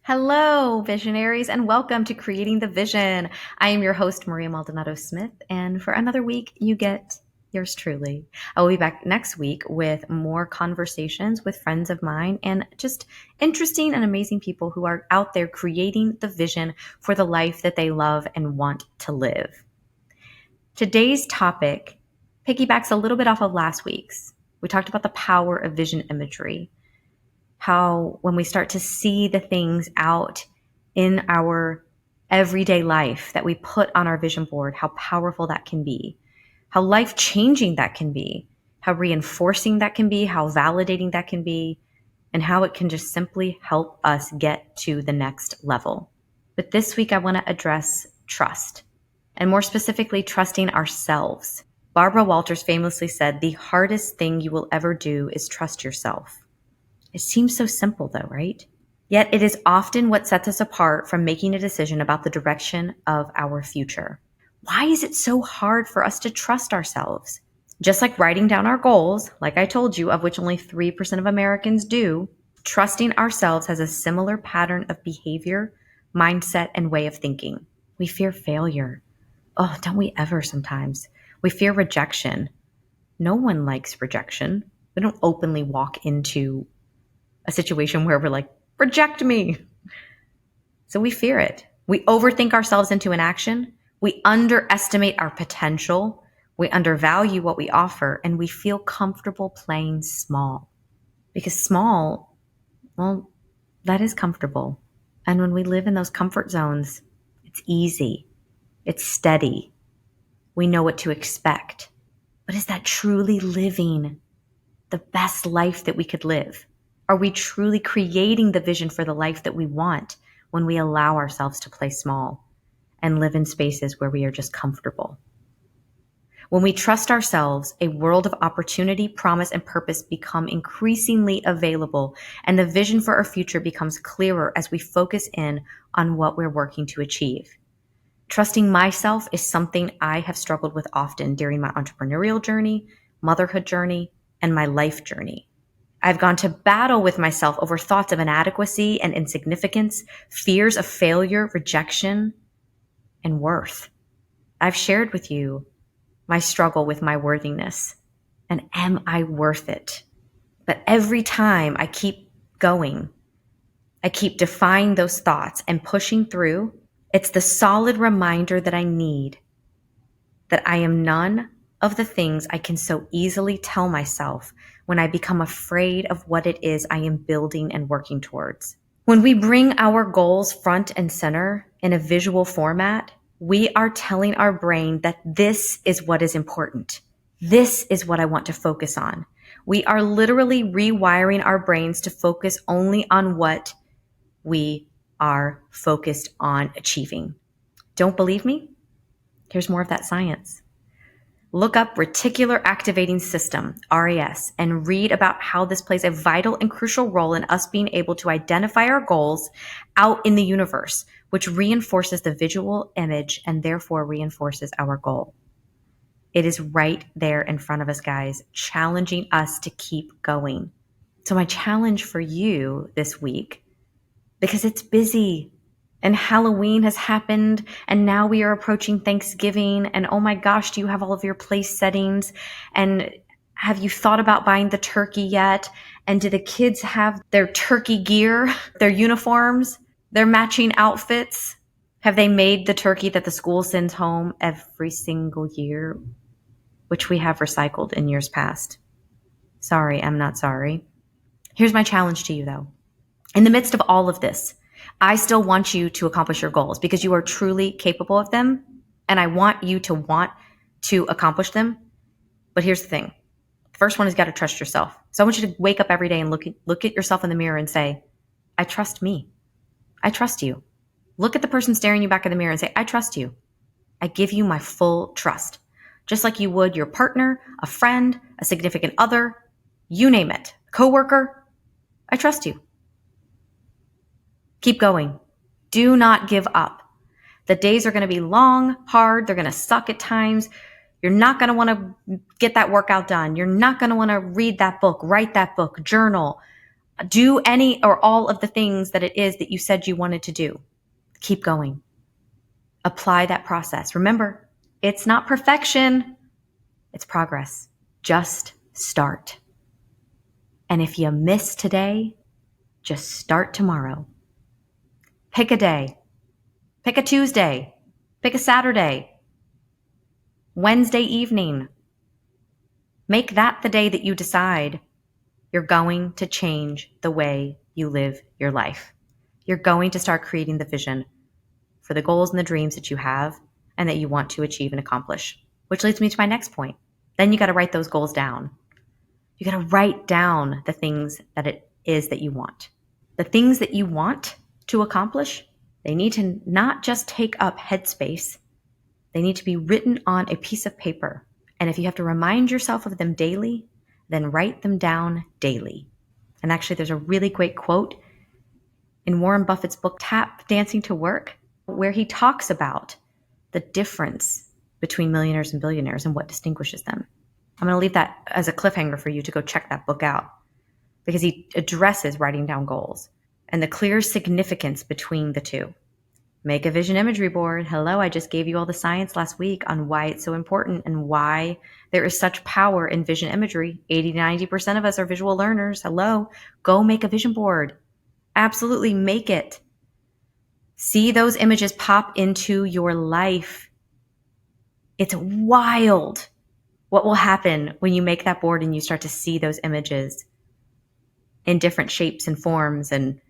Hello, visionaries, and welcome to Creating the Vision. I am your host, Maria Maldonado Smith, and for another week, you get yours truly. I will be back next week with more conversations with friends of mine and just interesting and amazing people who are out there creating the vision for the life that they love and want to live. Today's topic piggybacks a little bit off of last week's. We talked about the power of vision imagery. How when we start to see the things out in our everyday life that we put on our vision board, how powerful that can be, how life-changing that can be, how reinforcing that can be, how validating that can be, and how it can just simply help us get to the next level. But this week, I want to address trust, and more specifically, trusting ourselves. Barbara Walters famously said, "The hardest thing you will ever do is trust yourself." It seems so simple though, right? Yet it is often what sets us apart from making a decision about the direction of our future. Why is it so hard for us to trust ourselves? Just like writing down our goals, like I told you, of which only 3% of Americans do, trusting ourselves has a similar pattern of behavior, mindset, and way of thinking. We fear failure. Oh, don't we ever sometimes? We fear rejection. No one likes rejection. We don't openly walk into a situation where we're like, reject me. So we fear it. We overthink ourselves into an action. We underestimate our potential. We undervalue what we offer, and we feel comfortable playing small. Because small, well, that is comfortable. And when we live in those comfort zones, it's easy. It's steady. We know what to expect. But is that truly living the best life that we could live? Are we truly creating the vision for the life that we want when we allow ourselves to play small and live in spaces where we are just comfortable? When we trust ourselves, a world of opportunity, promise, and purpose become increasingly available, and the vision for our future becomes clearer as we focus in on what we're working to achieve. Trusting myself is something I have struggled with often during my entrepreneurial journey, motherhood journey, and my life journey. I've gone to battle with myself over thoughts of inadequacy and insignificance, fears of failure, rejection, and worth. I've shared with you my struggle with my worthiness and am I worth it? But every time I keep going, I keep defying those thoughts and pushing through. It's the solid reminder that I need that I am none of the things I can so easily tell myself when I become afraid of what it is I am building and working towards. When we bring our goals front and center in a visual format, we are telling our brain that this is what is important. This is what I want to focus on. We are literally rewiring our brains to focus only on what we are focused on achieving. Don't believe me? Here's more of that science. Look up reticular activating system, RAS, and read about how this plays a vital and crucial role in us being able to identify our goals out in the universe, which reinforces the visual image and therefore reinforces our goal. It is right there in front of us, guys, challenging us to keep going. So my challenge for you this week, because it's busy, and Halloween has happened, and now we are approaching Thanksgiving, and oh my gosh, do you have all of your place settings? And have you thought about buying the turkey yet? And do the kids have their turkey gear, their uniforms, their matching outfits? Have they made the turkey that the school sends home every single year, which we have recycled in years past? Sorry, I'm not sorry. Here's my challenge to you though. In the midst of all of this, I still want you to accomplish your goals because you are truly capable of them. And I want you to want to accomplish them. But here's the thing. The first one is you got to trust yourself. So I want you to wake up every day and look at yourself in the mirror and say, I trust me. I trust you. Look at the person staring you back in the mirror and say, I trust you. I give you my full trust. Just like you would your partner, a friend, a significant other, you name it, a coworker. I trust you. Keep going. Do not give up. The days are going to be long, hard. They're going to suck at times. You're not going to want to get that workout done. You're not going to want to read that book, write that book, journal. Do any or all of the things that it is that you said you wanted to do. Keep going. Apply that process. Remember, it's not perfection, it's progress. Just start. And if you miss today, just start tomorrow. Pick a day. Pick a Tuesday. Pick a Saturday. Wednesday evening. Make that the day that you decide you're going to change the way you live your life. You're going to start creating the vision for the goals and the dreams that you have and that you want to achieve and accomplish. Which leads me to my next point. Then you got to write those goals down. You got to write down the things that it is that you want. The things that you want to accomplish, they need to not just take up headspace. They need to be written on a piece of paper. And if you have to remind yourself of them daily, then write them down daily. And actually, there's a really great quote in Warren Buffett's book, Tap Dancing to Work, where he talks about the difference between millionaires and billionaires and what distinguishes them. I'm going to leave that as a cliffhanger for you to go check that book out because he addresses writing down goals and the clear significance between the two. Make a vision imagery board. Hello, I just gave you all the science last week on why it's so important and why there is such power in vision imagery. 80 to 90% of us are visual learners. Hello, go make a vision board. Absolutely make it. See those images pop into your life. It's wild what will happen when you make that board and you start to see those images in different shapes and forms and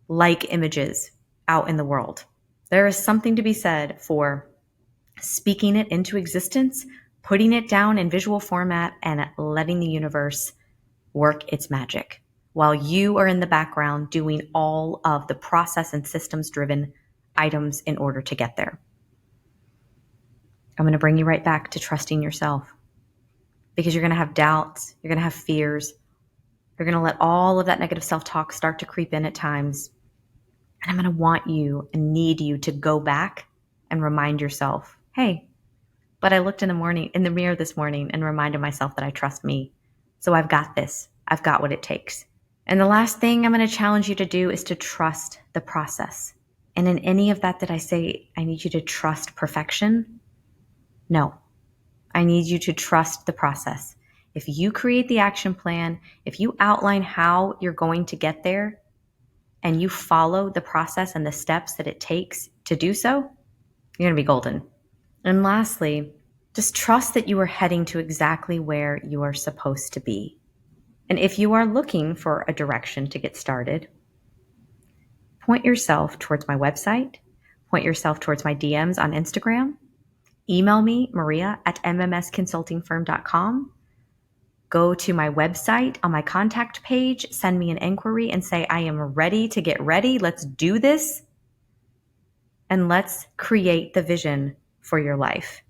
like images out in the world. There is something to be said for speaking it into existence, putting it down in visual format, and letting the universe work its magic while you are in the background doing all of the process and systems driven items in order to get there. I'm going to bring you right back to trusting yourself because you're going to have doubts, you're going to have fears, you're going to let all of that negative self-talk start to creep in at times. And I'm going to want you and need you to go back and remind yourself, hey, but I looked in the mirror this morning and reminded myself that I trust me. So I've got this. I've got what it takes. And the last thing I'm going to challenge you to do is to trust the process. And in any of that I say, I need you to trust perfection. No, I need you to trust the process. If you create the action plan, if you outline how you're going to get there, and you follow the process and the steps that it takes to do so, you're going to be golden. And lastly, just trust that you are heading to exactly where you are supposed to be. And if you are looking for a direction to get started, point yourself towards my website, point yourself towards my DMs on Instagram, email me, maria@mmsconsultingfirm.com. Go to my website on my contact page, send me an inquiry and say, I am ready to get ready. Let's do this. And let's create the vision for your life.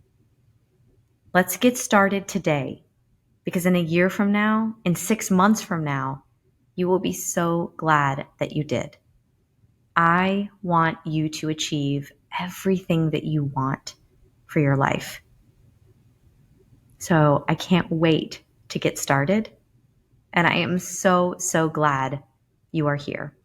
Let's get started today because in a year from now, in 6 months from now, you will be so glad that you did. I want you to achieve everything that you want for your life. So I can't wait to get started. And I am so, so glad you are here.